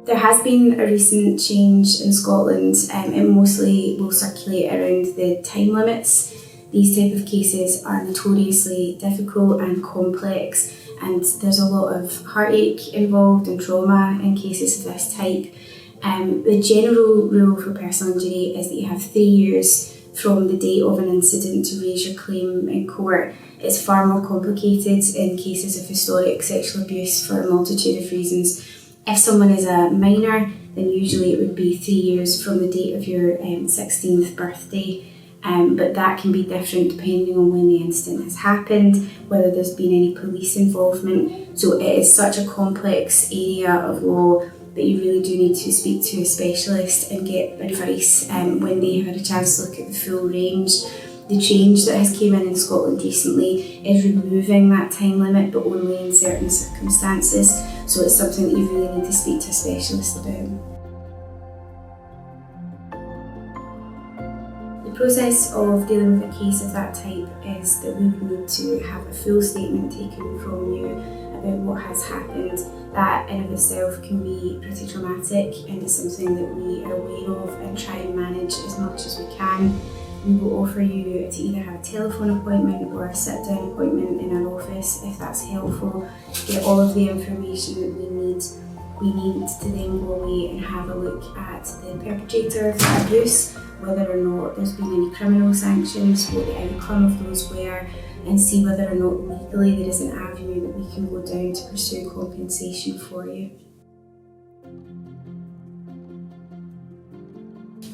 There has been a recent change in Scotland. It mostly will circulate around the time limits. These type of cases are notoriously difficult and complex, and there's a lot of heartache involved and trauma in cases of this type. The general rule for personal injury is that you have 3 years from the date of an incident to raise your claim in court. It's far more complicated in cases of historic sexual abuse for a multitude of reasons. If someone is a minor, then usually it would be 3 years from the date of your 16th birthday. But that can be different depending on when the incident has happened, whether there's been any police involvement. So it is such a complex area of law that you really do need to speak to a specialist and get advice when they have had a chance to look at the full range. The change that has came in Scotland recently is removing that time limit, but only in certain circumstances. So it's something that you really need to speak to a specialist about. The process of dealing with a case of that type is that we would need to have a full statement taken from you about what has happened. That in of itself can be pretty traumatic, and it's something that we are aware of and try and manage as much as we can. We will offer you to either have a telephone appointment or a sit-down appointment in our office if that's helpful, get all of the information that we need. We need to then go away and have a look at the perpetrator of the abuse, whether or not there's been any criminal sanctions, what the outcome of those were, and see whether or not legally there is an avenue that we can go down to pursue compensation for you.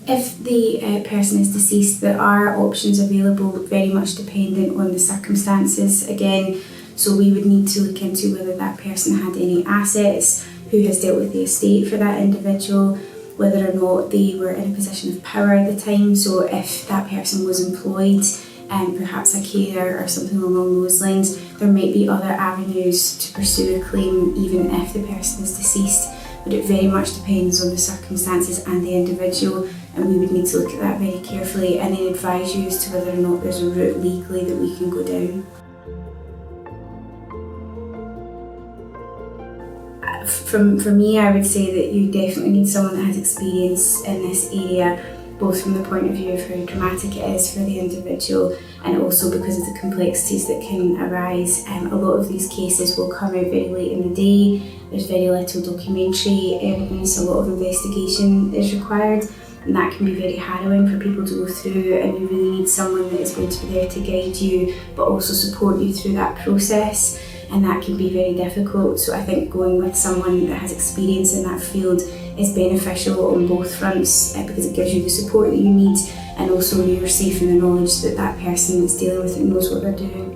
If the person is deceased, there are options available, very much dependent on the circumstances again. So we would need to look into whether that person had any assets, who has dealt with the estate for that individual, whether or not they were in a position of power at the time. So if that person was employed, perhaps a carer or something along those lines, there might be other avenues to pursue a claim even if the person is deceased. But it very much depends on the circumstances and the individual, and we would need to look at that very carefully and then advise you as to whether or not there's a route legally that we can go down. For me, I would say that you definitely need someone that has experience in this area, both from the point of view of how dramatic it is for the individual and also because of the complexities that can arise. A lot of these cases will come out very late in the day. There's very little documentary evidence, a lot of investigation is required, and that can be very harrowing for people to go through, and you really need someone that is going to be there to guide you but also support you through that process, and that can be very difficult. So I think going with someone that has experience in that field is beneficial on both fronts because it gives you the support that you need, and also you're safe in the knowledge that that person that's dealing with it knows what they're doing.